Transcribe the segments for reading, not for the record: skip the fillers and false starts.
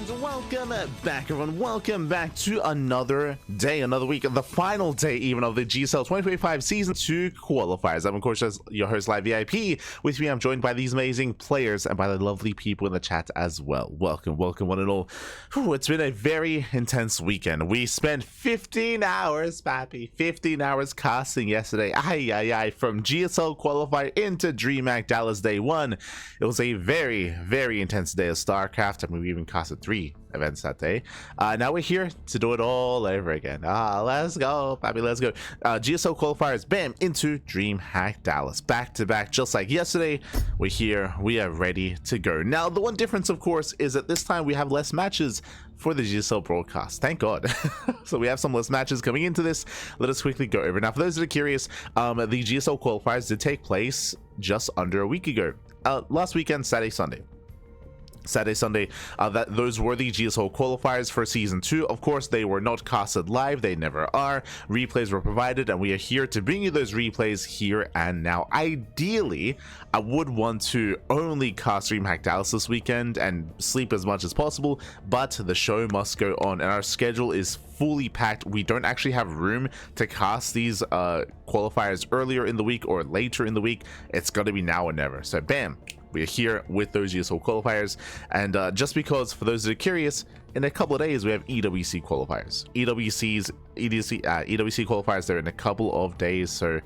And welcome back, everyone. Welcome back to another day, another week, the final day even of the GSL 2025 Season 2 qualifiers. I'm, of course, just your host, Live VIP. With me, I'm joined by these amazing players and by the lovely people in the chat as well. Welcome, welcome, one and all. Whew, it's been a very intense weekend. We spent 15 hours, Pappy, 15 hours casting yesterday. From GSL qualifier into DreamHack Dallas Day 1. It was a very, very intense day of StarCraft. I mean, we even casted 3 events that day. Now we're here to do it all over again. Let's go, Pappy, let's go. GSL qualifiers, bam, into DreamHack Dallas. Back to back, just like yesterday. We're here, we are ready to go. Now, the one difference, of course, is that this time we have less matches for the GSL broadcast. Thank God. So we have some less matches coming into this. Let us quickly go over. Now, for those that are curious, the GSL qualifiers did take place just under a week ago. Last weekend, Saturday, Sunday, that those were the GSL qualifiers for Season 2. Of course, they were not casted live. They never are. Replays were provided, and we are here to bring you those replays here and now. Ideally, I would want to only cast DreamHack Dallas this weekend and sleep as much as possible, but the show must go on, and our schedule is fully packed. We don't actually have room to cast these qualifiers earlier in the week or later in the week. It's going to be now or never. So, bam. We are here with those GSL qualifiers, and just because, for those that are curious, in a couple of days we have EWC qualifiers. EWC qualifiers there in a couple of days. So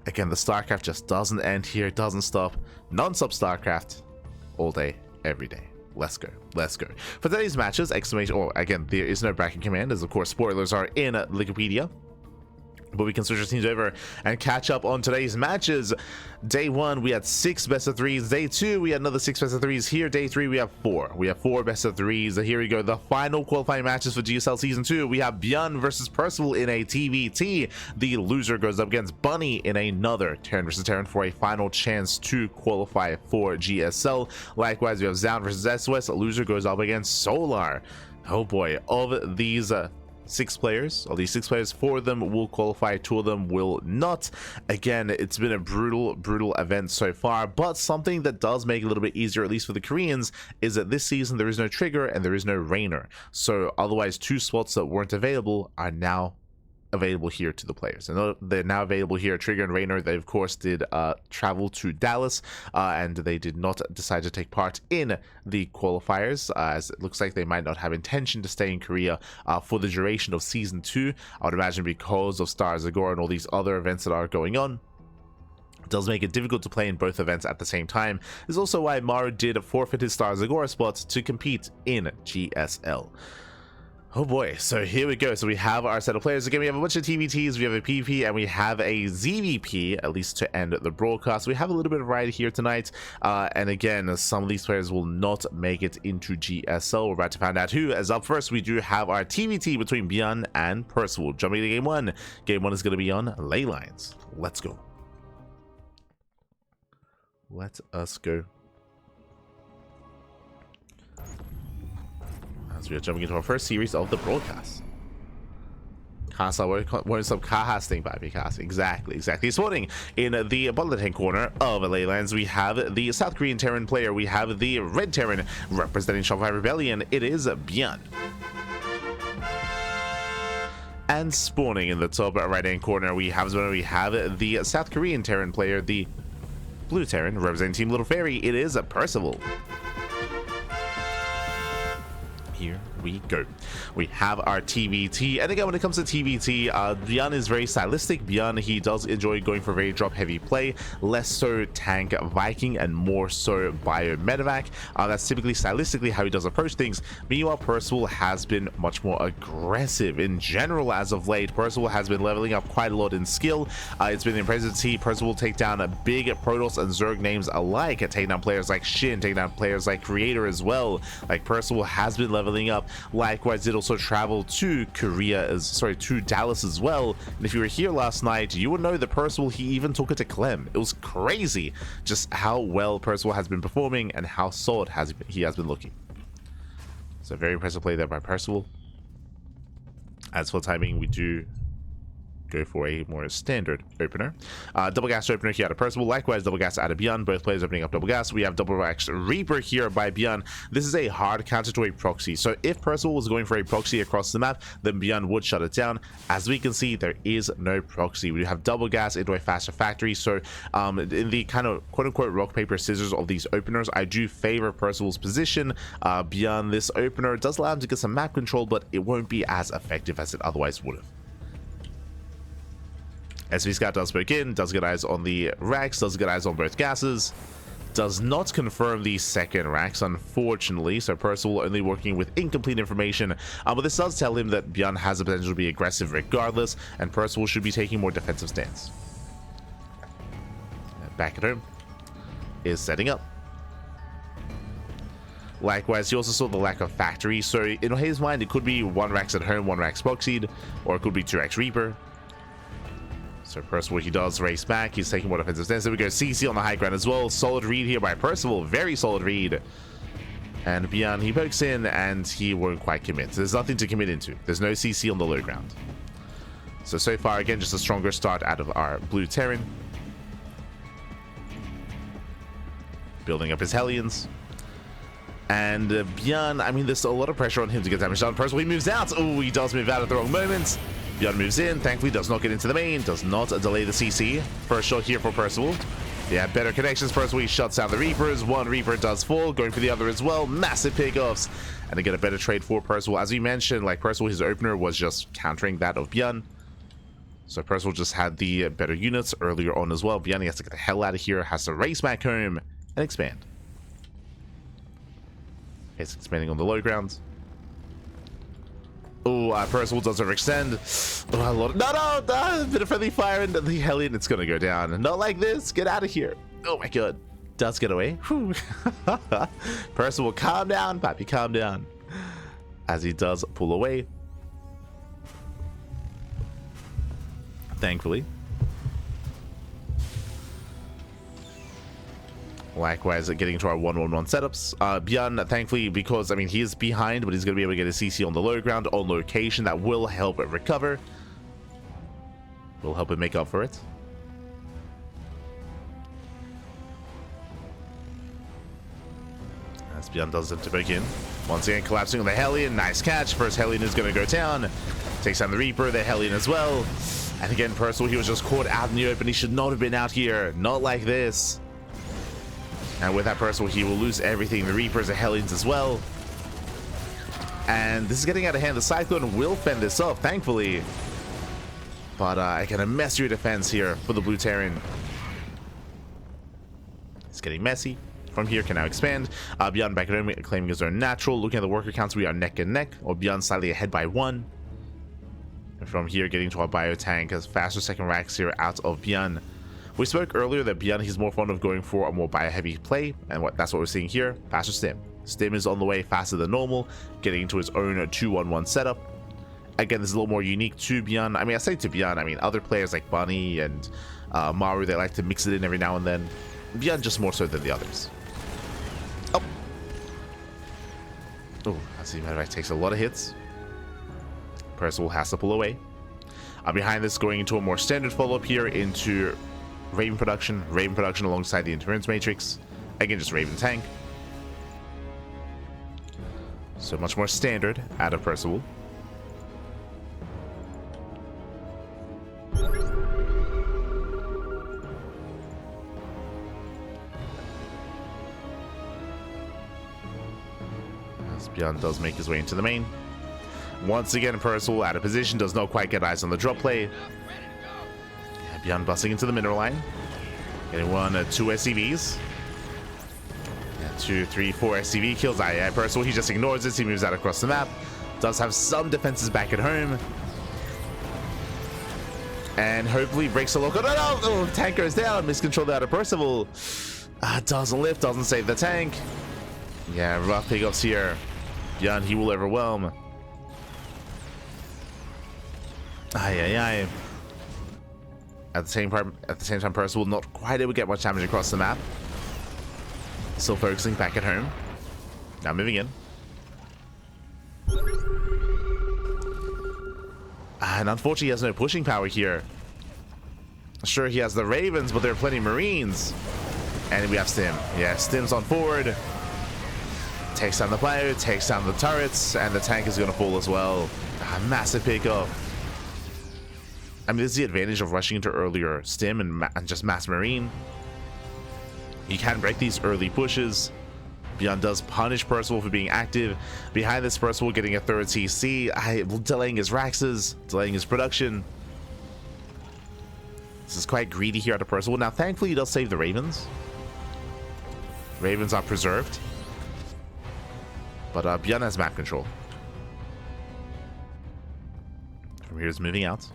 again, the StarCraft just doesn't end here, it doesn't stop. Non-stop StarCraft all day, every day. Let's go, let's go. For today's matches, exclamation, oh, again, there is no bracket command, as of course spoilers are in Wikipedia. But we can switch our teams over and catch up on today's matches. Day 1, we had 6 best of 3s. Day 2, we had another 6 best of 3s. Here, day 3, we have 4. We have 4 best of 3s. Here we go. The final qualifying matches for GSL Season 2. We have ByuN versus Percival in a TvT. The loser goes up against Bunny in another Terran versus Terran for a final chance to qualify for GSL. Likewise, we have Zound versus SOS. The loser goes up against Solar. Oh boy, of these 6 players, 4 of them will qualify, 2 of them will not. Again, it's been a brutal event so far, but something that does make it a little bit easier, at least for the Koreans, is that this season there is no Trigger and there is no Rainer. So otherwise 2 slots that weren't available are now available here to the players, and they're now available here. Trigger and Rainer, they of course did travel to Dallas, and they did not decide to take part in the qualifiers, as it looks like they might not have intention to stay in Korea for the duration of Season 2. I would imagine because of Star Zagor and all these other events that are going on. It does make it difficult to play in both events at the same time. This is also why Maru did forfeit his Star Zagor spot to compete in GSL. Oh boy, so here we go. So we have our set of players. Again, we have a bunch of TvTs, we have a PvP, and we have a ZVP, at least to end the broadcast. We have a little bit of variety here tonight. And again, some of these players will not make it into GSL. We're about to find out who. As up first, we do have our TvT between ByuN and Percival. Jumping to Game 1. Game 1 is going to be on Ley Lines. Let's go. Let us go. As we are jumping into our first series of the broadcast. Won't stop casting, baby, casting. Exactly. This morning, in the bottom left-hand corner of Ley Lines, we have the South Korean Terran player. We have the Red Terran representing Shopify Rebellion. It is ByuN. And spawning in the top right-hand corner, we have the South Korean Terran player, the Blue Terran representing Team Little Fairy. It is Percival. Here we go. We have our TvT, and again, when it comes to TvT, ByuN is very stylistic. ByuN, he does enjoy going for very drop heavy play, less so tank Viking and more so bio medevac. That's typically stylistically how he does approach things. Meanwhile, Percival has been much more aggressive in general as of late. Percival has been leveling up quite a lot in skill. It's been impressive to see Percival take down a big Protoss and Zerg names alike, take down players like Shin, take down players like Creator as well. Like, Percival has been leveling up. Likewise, did also travel to to Dallas as well. And if you were here last night, you would know that Percival, he even took it to Clem. It was crazy just how well Percival has been performing and how solid he has been looking. So very impressive play there by Percival. As for timing, we do go for a more standard opener. Double gas opener here out of Percival, likewise double gas out of ByuN, both players opening up double gas. We have double gas Reaper here by ByuN. This is a hard counter to a proxy, so if Percival was going for a proxy across the map, then ByuN would shut it down. As we can see, there is no proxy. We have double gas into a faster factory, so in the kind of quote-unquote rock paper scissors of these openers, I do favor Percival's position. ByuN, this opener does allow him to get some map control, but it won't be as effective as it otherwise would have. SV Scout does poke in, does get eyes on the racks, does get eyes on both gases, does not confirm the second racks, unfortunately, so Percival only working with incomplete information, but this does tell him that ByuN has the potential to be aggressive regardless, and Percival should be taking more defensive stance. Back at home is setting up. Likewise, he also saw the lack of factory, so in his mind it could be 1 racks at home, 1 racks proxied, or it could be 2 racks Reaper. So Percival, he does race back. He's taking more defensive stance. There we go. CC on the high ground as well. Solid read here by Percival. Very solid read. And ByuN, he pokes in and he won't quite commit. There's nothing to commit into. There's no CC on the low ground. So far, again, just a stronger start out of our blue Terran. Building up his Hellions. And ByuN, I mean, there's a lot of pressure on him to get damage done. Percival, he moves out. Oh, he does move out at the wrong moment. ByuN moves in, thankfully does not get into the main, does not delay the CC. First shot here for Percival. Yeah, better connections. Percival, he shuts down the Reapers. 1 Reaper does fall, going for the other as well. Massive pickoffs. And they get a better trade for Percival. As we mentioned, like Percival, his opener was just countering that of ByuN. So Percival just had the better units earlier on as well. ByuN, he has to get the hell out of here, has to race back home and expand. It's expanding on the low grounds. Oh, Percival does overextend. Oh, no, a bit of friendly fire into the Hellion. It's gonna go down. Not like this. Get out of here. Oh my god. Does get away. Percival, calm down, Pappy, calm down. As he does pull away. Thankfully. Likewise, getting into our 1-1-1 setups. ByuN, thankfully, because, I mean, he is behind, but he's going to be able to get a CC on the low ground, on location. That will help it recover. Will help it make up for it. As ByuN does it to break in. Once again, collapsing on the Hellion. Nice catch. First Hellion is going to go down. Takes down the Reaper, the Hellion as well. And again, Percival, he was just caught out in the open. He should not have been out here. Not like this. And with that Percival, he will lose everything. The Reapers, the Hellions as well. And this is getting out of hand. The Cyclone will fend this off, thankfully. But again, a messier defense here for the blue Terran. It's getting messy. From here, can now expand. ByuN back at home, claiming his own natural. Looking at the worker counts, we are neck and neck. Or ByuN slightly ahead by 1. And from here, getting to our bio tank as faster second racks here out of ByuN. We spoke earlier that ByuN, he's more fond of going for a more bio-heavy play, and that's what we're seeing here. Faster stim. Stim is on the way faster than normal, getting into his own 2-1-1 setup. Again, this is a little more unique to ByuN. I mean, I say to ByuN, I mean, other players like Bunny and Maru, they like to mix it in every now and then. ByuN just more so than the others. Oh, as a matter of fact, takes a lot of hits. Percival has to pull away. Behind this, going into a more standard follow-up here into Raven production alongside the Interference Matrix. Again, just Raven tank. So much more standard out of Percival. As ByuN does make his way into the main. Once again, Percival out of position, does not quite get eyes on the drop play. ByuN busting into the mineral line. Getting 2 SCVs. 2, 3, 4 SCV kills. Percival, he just ignores this. He moves out across the map. Does have some defenses back at home. And hopefully breaks the local. No! Tank goes down. Miscontrolled out of Percival. Doesn't lift, doesn't save the tank. Yeah, rough pickups here. ByuN, he will overwhelm. At the same time, Percival not quite able to get much damage across the map. Still focusing back at home. Now moving in. And unfortunately, he has no pushing power here. Sure, he has the Ravens, but there are plenty of Marines. And we have Stim. Yeah, Stim's on forward. Takes down the player, takes down the turrets, and the tank is going to fall as well. Massive pickup. I mean, this is the advantage of rushing into earlier Stim and just mass Marine. You can break these early pushes. ByuN does punish Percival for being active. Behind this, Percival getting a third CC, delaying his Raxes, delaying his production. This is quite greedy here out of Percival. Now, thankfully, he does save the Ravens. Ravens are preserved. But ByuN has map control. From here, is moving out.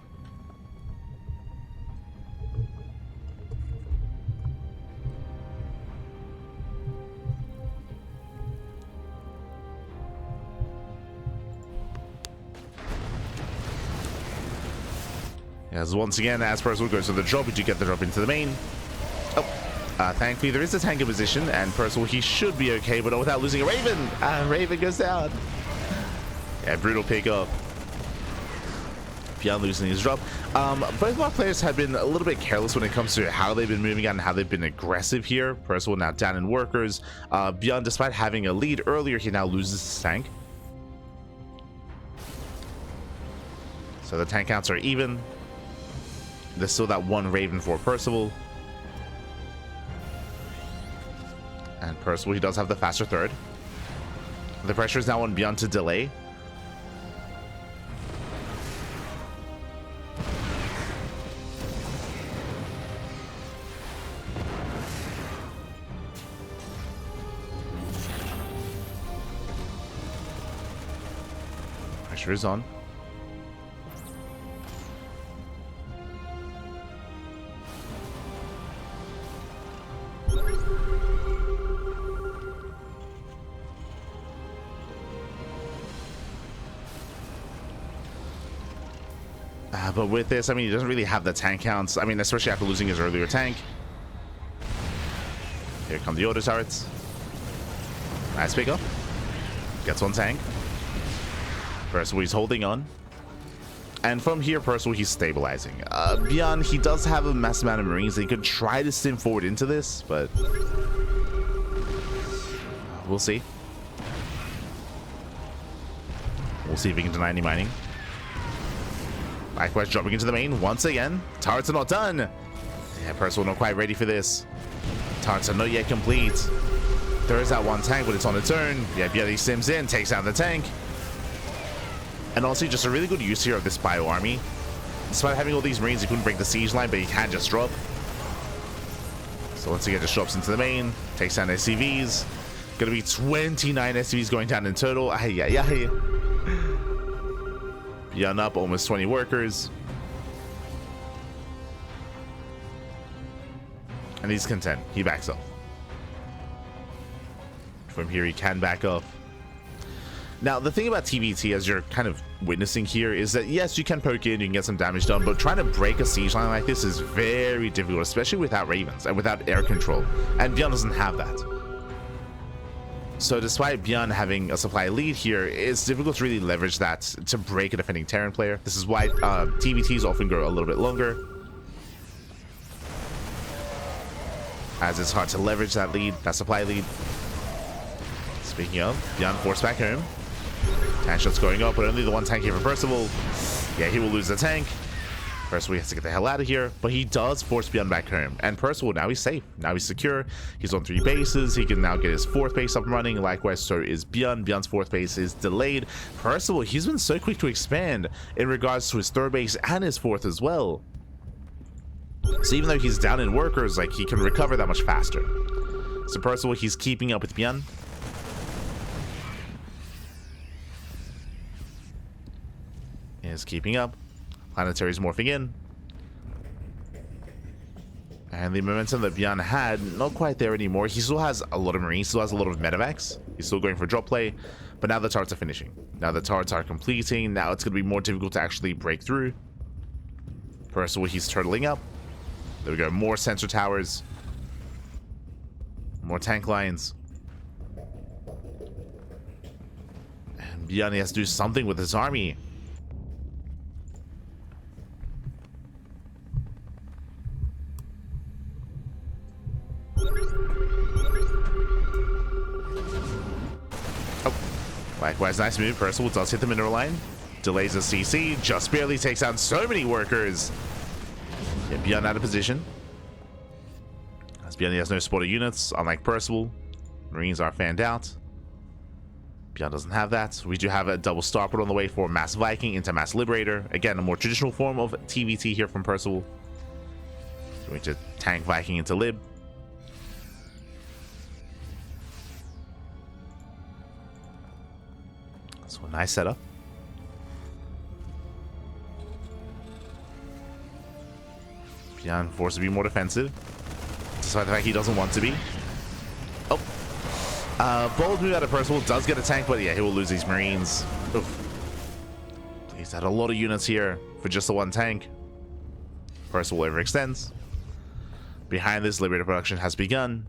As once again, as Percival goes to the drop, we do get the drop into the main. Oh, thankfully there is a tank in position, and Percival, he should be okay, but not without losing a Raven. Raven goes down. Yeah, brutal pickup. ByuN losing his drop. Both of our players have been a little bit careless when it comes to how they've been moving out and how they've been aggressive here. Percival now down in workers. ByuN, despite having a lead earlier, he now loses his tank. So the tank counts are even. There's still that one Raven for Percival. And Percival, he does have the faster third. The pressure is now on ByuN to delay. Pressure is on. But with this, I mean, he doesn't really have the tank counts. I mean, especially after losing his earlier tank. Here come the auto turrets. Nice pickup. Gets one tank. Percival, he's holding on. And from here, Percival, he's stabilizing. ByuN, he does have a massive amount of Marines. He could try to stim forward into this, but we'll see. We'll see if he can deny any mining. Likewise, dropping into the main once again. Turrets are not done. Yeah, Percival not quite ready for this. Turrets are not yet complete. There is that one tank, but it's on its own. Yeah, ByuN sims in, takes down the tank. And honestly, just a really good use here of this bio army. Despite having all these Marines, he couldn't break the siege line, but he can just drop. So once again, just drops into the main, takes down SCVs. Gonna be 29 SCVs going down in total. ByuN up almost 20 workers. And he's content. He backs up. From here, he can back up. Now, the thing about TvT, as you're kind of witnessing here, is that yes, you can poke in, you can get some damage done, but trying to break a siege line like this is very difficult, especially without Ravens and without air control. And ByuN doesn't have that. So despite ByuN having a supply lead here, it's difficult to really leverage that to break a defending Terran player. This is why TvTs often go a little bit longer, as it's hard to leverage that lead, that supply lead. Speaking of, ByuN forced back home. Tank shots going up, but only the one tank here for Percival. Yeah, he will lose the tank. Percival has to get the hell out of here, but he does force ByuN back home. And Percival, now he's safe. Now he's secure. He's on 3 bases. He can now get his 4th base up and running. Likewise, so is ByuN. ByuN's 4th base is delayed. Percival, he's been so quick to expand in regards to his 3rd base and his 4th as well. So even though he's down in workers, like, he can recover that much faster. So Percival, he's keeping up with ByuN. Is keeping up. Planetary's morphing in. And the momentum that ByuN had, not quite there anymore. He still has a lot of Marines, still has a lot of medevacs. He's still going for drop play, but now the turrets are finishing. Now the turrets are completing. Now it's going to be more difficult to actually break through. Percival, he's turtling up. There we go. More sensor towers. More tank lines. And ByuN has to do something with his army. Likewise, nice move. Percival does hit the mineral line. Delays the CC. Just barely takes out so many workers. Yeah, ByuN out of position. As ByuN has no spotter units, unlike Percival. Marines are fanned out. ByuN doesn't have that. We do have a double starport on the way for Mass Viking into Mass Liberator. Again, a more traditional form of TvT here from Percival. Going to tank Viking into Lib. So a nice setup. ByuN forced to be more defensive, despite the fact he doesn't want to be. Oh, bold move out of Percival, does get a tank, but yeah, he will lose these Marines. Oof. He's had a lot of units here for just the one tank. Percival overextends. Behind this, Liberator production has begun.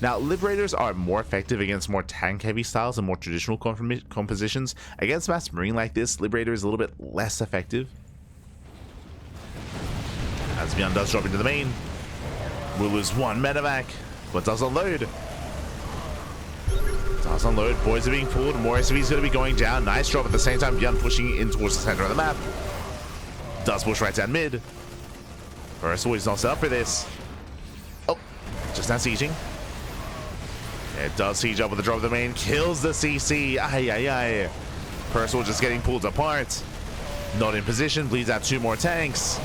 Now, Liberators are more effective against more tank-heavy styles and more traditional compositions. Against Mass Marine like this, Liberator is a little bit less effective. As ByuN does drop into the main, we'll lose one medevac, but does unload. Does unload. Boys are being pulled. More SCVs going to be going down. Nice drop at the same time. ByuN pushing in towards the center of the map. Does push right down mid. Percival is not set up for this. Oh, just now sieging. It does siege up with the drop of the main. Kills the CC. Ay, ay, ay. Percival just getting pulled apart. Not in position. Bleeds out 2 more tanks.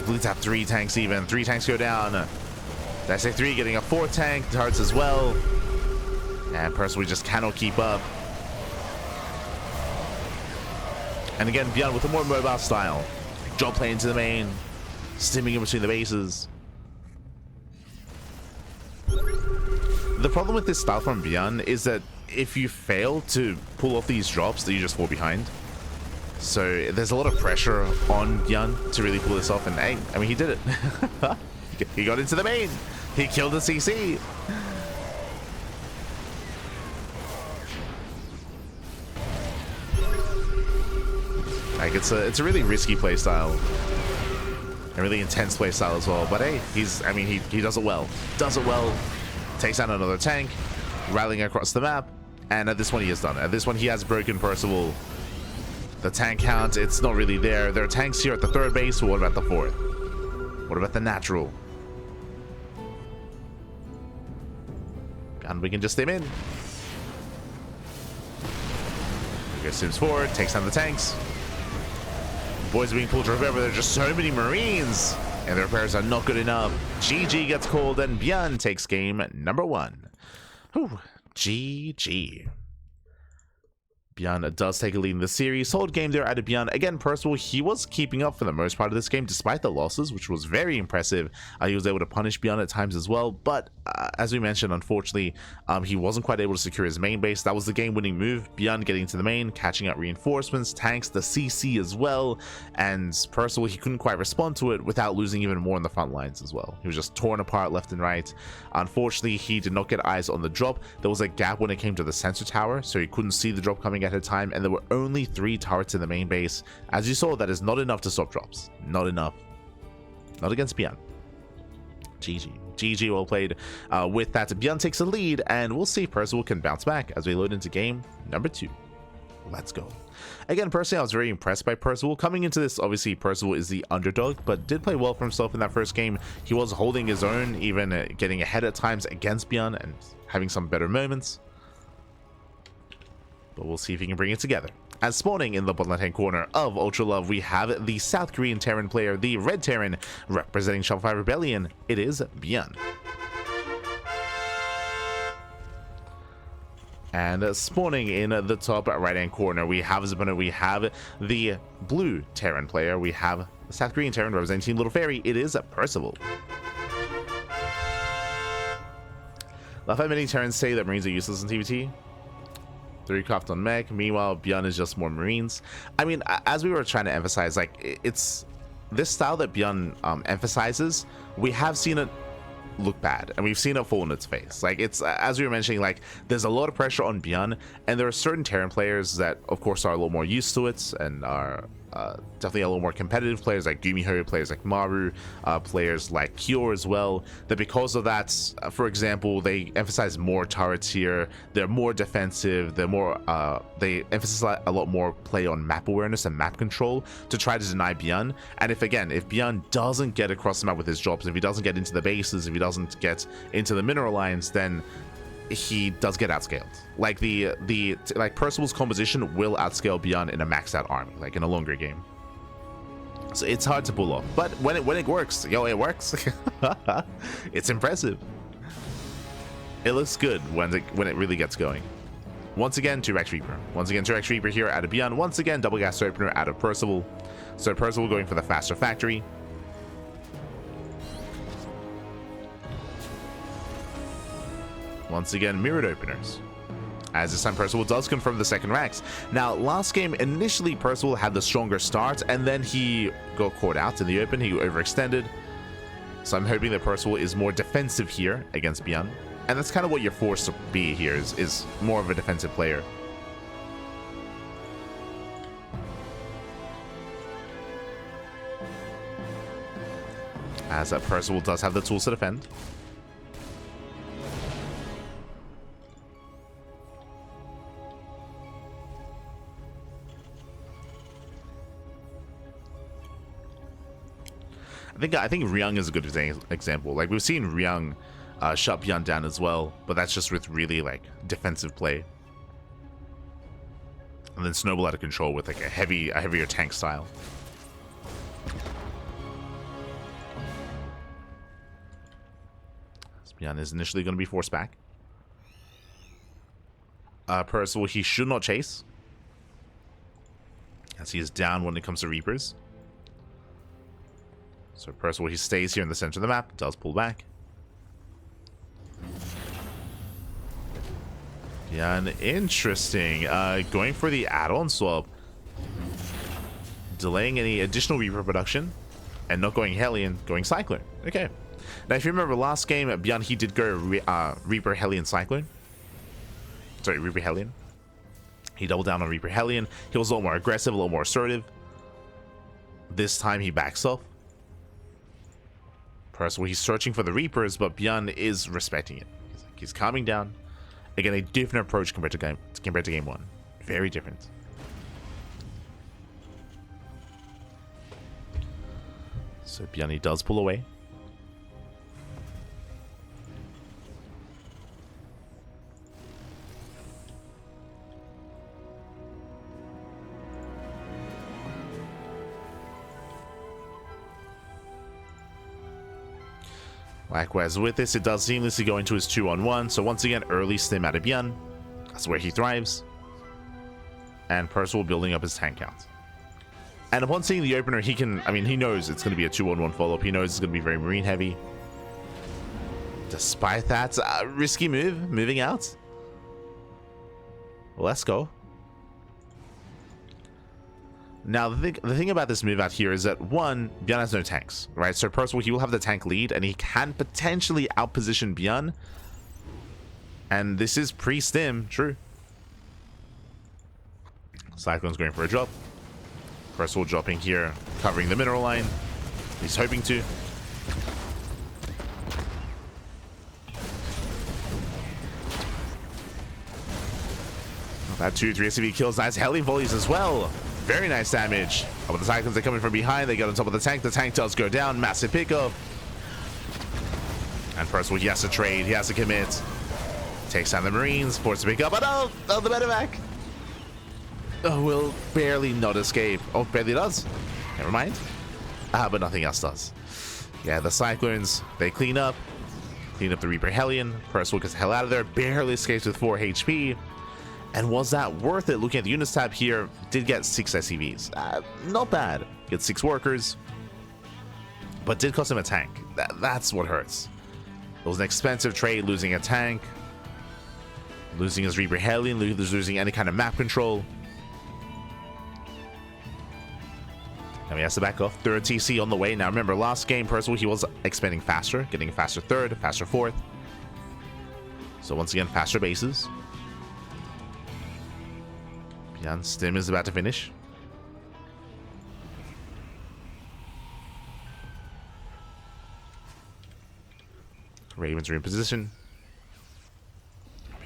Bleeds out 3 tanks even. 3 tanks go down. Did I say 3? Getting a 4th tank. Darts as well. And Percival just cannot keep up. And again, ByuN with a more mobile style. Drop plane into the main. Stimming in between the bases. The problem with this style from ByuN is that if you fail to pull off these drops, then you just fall behind. So there's a lot of pressure on ByuN to really pull this off, and hey, I mean, he did it. He got into the main. He killed the CC. Like it's a really risky play style. A really intense play style as well. But hey, he does it well. Does it well. Takes out another tank, rallying across the map, and at this one he has done it. At this one he has broken Percival. The tank count, it's not really there. There are tanks here at the 3rd base, but what about the 4th? What about the natural? And we can just stim in. He goes sims forward, takes down the tanks. Boys are being pulled to repair, but there are just so many Marines. And the repairs are not good enough. GG gets called, and ByuN takes game number 1. Whew, GG. ByuN does take a lead in the series. Solid game there out of ByuN. Again, Percival, he was keeping up for the most part of this game, despite the losses, which was very impressive. He was able to punish ByuN at times as well, but as we mentioned, unfortunately, he wasn't quite able to secure his main base. That was the game-winning move. ByuN getting to the main, catching out reinforcements, tanks, the CC as well, and Percival, he couldn't quite respond to it without losing even more on the front lines as well. He was just torn apart left and right. Unfortunately, he did not get eyes on the drop. There was a gap when it came to the sensor tower, so he couldn't see the drop coming at a time, and there were only 3 turrets in the main base. As you saw, that is not enough to stop drops. Not enough. Not against ByuN. GG. GG, well played. With that, ByuN takes a lead, and we'll see if Percival can bounce back as we load into game number 2. Let's go. Again, personally, I was very impressed by Percival. Coming into this, obviously, Percival is the underdog, but did play well for himself in that first game. He was holding his own, even getting ahead at times against ByuN and having some better moments. But we'll see if he can bring it together. As spawning in the bottom left-hand corner of Ultra Love, we have the South Korean Terran player, the Red Terran, representing Shopify Rebellion. It is ByuN. And spawning in the top right-hand corner, we have his opponent. We have the Blue Terran player. We have the South Korean Terran representing Team Little Fairy. It is Percival. Love how many Terrans say that Marines are useless in TvT. 3 craft on mech. Meanwhile, ByuN is just more Marines. I mean, as we were trying to emphasize, like, it's this style that ByuN emphasizes. We have seen it look bad, and we've seen it fall in its face. Like, it's as we were mentioning, like, there's a lot of pressure on ByuN, and there are certain Terran players that, of course, are a little more used to it and are definitely a little more competitive, players like Gumiho, players like Maru, players like Kyo as well, that because of that, for example, they emphasize more turrets here, they're more defensive, they're more, they emphasize a lot more play on map awareness and map control to try to deny ByuN. And if ByuN doesn't get across the map with his drops, if he doesn't get into the bases, if he doesn't get into the mineral lines, then he does get outscaled. Like like Percival's composition will outscale ByuN in a maxed out army, like in a longer game. So it's hard to pull off, but when it works, yo, it works. It's impressive. It looks good when it really gets going. Once again, 2x Reaper. Once again, 2x Reaper here out of ByuN. Once again, double gas opener out of Percival. So Percival going for the faster factory. Once again, mirrored openers. As this time, Percival does confirm the second racks. Now, last game, initially, Percival had the stronger start, and then he got caught out in the open. He overextended. So I'm hoping that Percival is more defensive here against ByuN. And that's kind of what you're forced to be here, is more of a defensive player. As Percival does have the tools to defend. I think Ryung is a good example. Like, we've seen Ryung shut ByuN down as well, but that's just with really like defensive play. And then snowball out of control with like a heavier tank style. ByuN is initially going to be forced back. Percival, he should not chase, as he is down when it comes to Reapers. So Percival, he stays here in the center of the map, does pull back. ByuN, interesting. Going for the add-on swap. Delaying any additional Reaper production. And not going Hellion, going Cyclone. Okay. Now, if you remember last game, ByuN, he did go Reaper, Hellion, Cyclone. Sorry, Reaper, Hellion. He doubled down on Reaper, Hellion. He was a little more aggressive, a little more assertive. This time, he backs off. Percival, he's searching for the Reapers, but ByuN is respecting it. He's calming down. Again, a different approach compared to game one. Very different. So ByuN, he does pull away. Likewise, with this, it does seamlessly go into his 2-on-1. So once again, early stim out of ByuN. That's where he thrives. And Percival building up his tank count. And upon seeing the opener, he knows it's going to be a 2-on-1 follow-up. He knows it's going to be very marine heavy. Despite that, risky move, moving out. Let's go. Now, the thing about this move out here is that, one, ByuN has no tanks, right? So Percival, he will have the tank lead, and he can potentially outposition ByuN. And this is pre-stim, true. Cyclone's going for a drop. Percival dropping here, covering the mineral line. He's hoping to. That 2-3 SCV kills, nice Hellion volleys as well. Very nice damage. But the Cyclones are coming from behind. They get on top of the tank. The tank does go down. Massive pickup. And Percival, he has to trade. He has to commit. Takes down the Marines. Forced to pick up. Oh no! Oh, the medevac. Oh, will barely not escape. Oh, barely does. Never mind. But nothing else does. Yeah, the Cyclones, they clean up. Clean up the Reaper Hellion. Percival gets the hell out of there. Barely escapes with 4 HP. And was that worth it? Looking at the units tab here, did get 6 SCVs. Not bad. Get 6 workers. But did cost him a tank. That's what hurts. It was an expensive trade, losing a tank. Losing his Reaper Hellion, losing any kind of map control. Now he has to back off. 3rd TC on the way. Now remember, last game, Percival, he was expanding faster. Getting a faster 3rd, faster 4th. So once again, faster bases. ByuN stim is about to finish. Ravens are in position.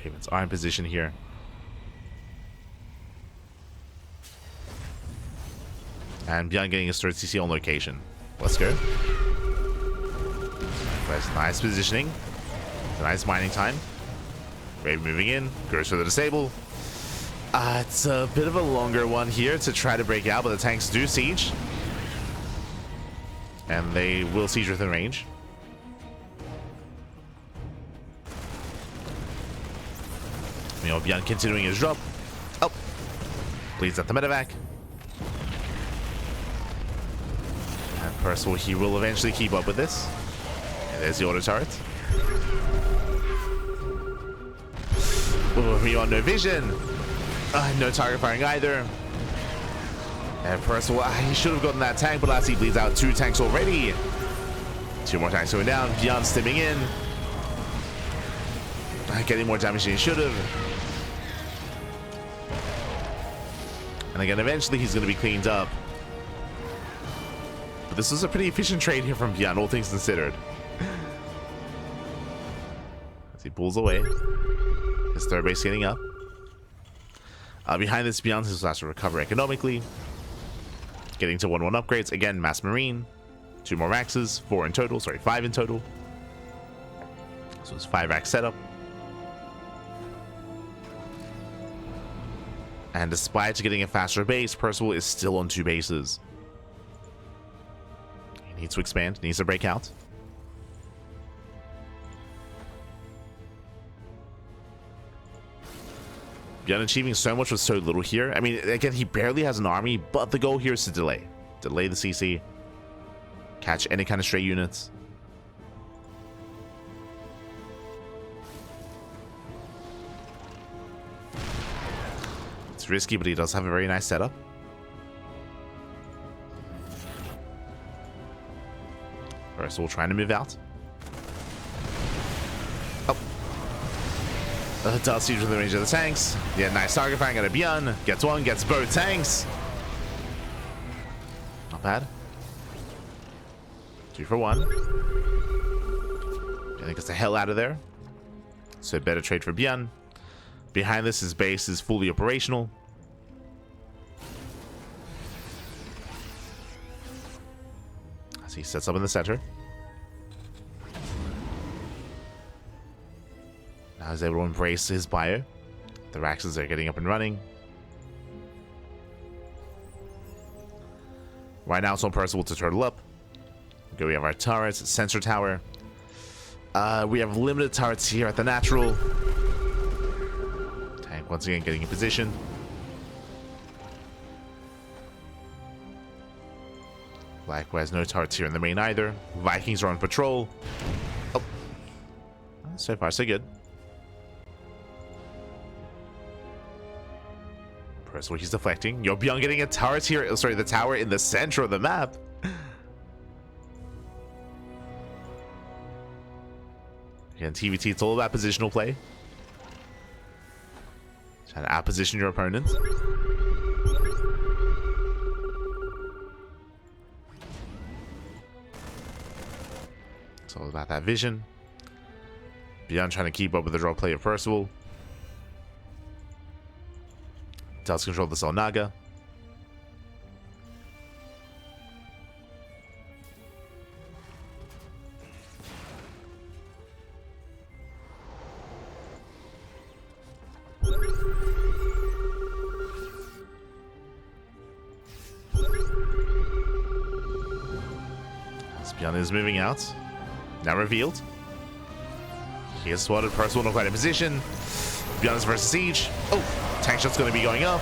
Ravens are in position here. And ByuN getting his third CC on location. Let's go. That's nice positioning. Nice mining time. Raven moving in. Goes for the disable. It's a bit of a longer one here to try to break out, but the tanks do siege. And they will siege within range. You know, ByuN continuing his drop. Oh. Bleeds at the medevac. And Percival, he will eventually keep up with this. And there's the auto turret. Oh, ByuN no vision. No target firing either. And Percival, he should have gotten that tank, but last he bleeds out 2 tanks already. 2 more tanks going down. ByuN stimming in. Getting more damage than he should have. And again, eventually he's going to be cleaned up. But this was a pretty efficient trade here from ByuN, all things considered. As he pulls away. His third base getting up. Behind this, ByuN has to recover economically. Getting to 1-1 upgrades. Again, Mass Marine. 2 more Raxes. 4 in total. Sorry, 5 in total. So it's 5 rack setup. And despite getting a faster base, Percival is still on 2 bases. He needs to expand. Needs to break out. ByuN achieving so much with so little here. I mean, again, he barely has an army, but the goal here is to delay. Delay the CC. Catch any kind of stray units. It's risky, but he does have a very nice setup. Percival trying to move out. Does siege within the range of the tanks. Yeah, nice target firing at a ByuN. Gets one, gets both tanks. Not bad. 2 for 1. I think gets the hell out of there. So better trade for ByuN. Behind this, his base is fully operational. As he sets up in the center. Now he's able to embrace his bio. The Raxes are getting up and running. Right now it's on Percival to turtle up. Okay, we have our turrets, sensor tower. We have limited turrets here at the natural. Tank once again getting in position. Likewise, no turrets here in the main either. Vikings are on patrol. Oh. So far, so good. Percival, he's deflecting. Yo, ByuN getting a turret here. Sorry, the tower in the center of the map. Again, TvT, it's all about positional play. Trying to outposition your opponent. It's all about that vision. ByuN trying to keep up with the draw play of Percival. Does control the Solnaga. ByuN is moving out. Now revealed. He has swatted Percival in quite a position. ByuN is versus siege. Oh, tank shot's going to be going up.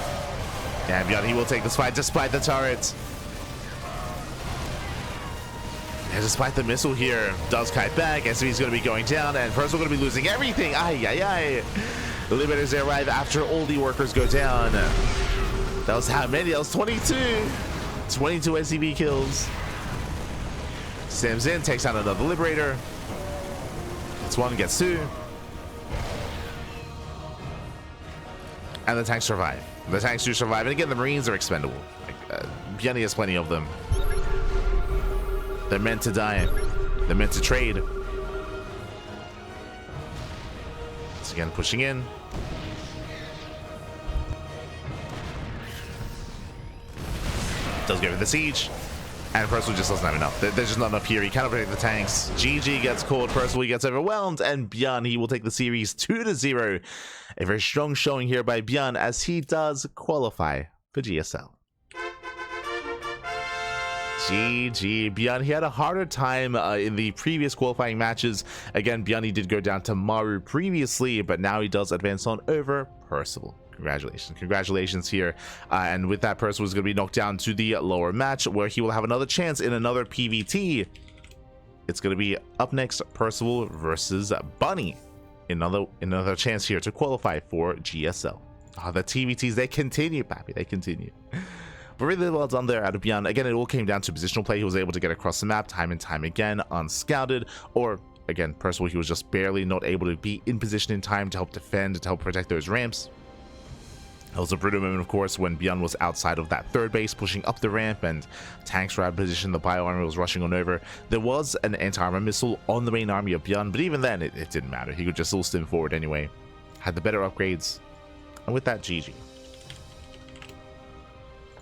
And ByuN, he will take this fight despite the turret. And despite the missile here, does kite back. And so he's going to be going down. And Percival going to be losing everything. Ay, ay, ay. The Liberators arrive after all the workers go down. That was how many? That was 22. 22 SCV kills. Sims in, takes out another Liberator. Gets 1, gets 2. And the tanks survive. The tanks do survive. And again, the Marines are expendable. ByuN has plenty of them. They're meant to die. They're meant to trade. again pushing in. Does go for the siege. And Percival just doesn't have enough. There's just not enough here. He cannot protect the tanks. GG gets caught. Percival gets overwhelmed. And ByuN, he will take the series 2-0. A very strong showing here by ByuN as he does qualify for GSL. GG. ByuN, he had a harder time in the previous qualifying matches. Again, ByuN, he did go down to Maru previously, but now he does advance on over Percival. Congratulations here. And with that, Percival is going to be knocked down to the lower match where he will have another chance in another PvT. It's going to be up next, Percival versus Bunny. Another chance here to qualify for GSL. The TvTs, they continue, Pappy. They continue. But really well done there out of ByuN. Again, it all came down to positional play. He was able to get across the map time and time again, unscouted, or again, Percival, he was just barely not able to be in position in time to help defend, to help protect those ramps. There was a brutal moment, of course, when ByuN was outside of that third base, pushing up the ramp, and tanks were out of position. The bio army was rushing on over. There was an anti-armor missile on the main army of ByuN, but even then, it didn't matter. He could just still stim forward anyway. Had the better upgrades, and with that, GG.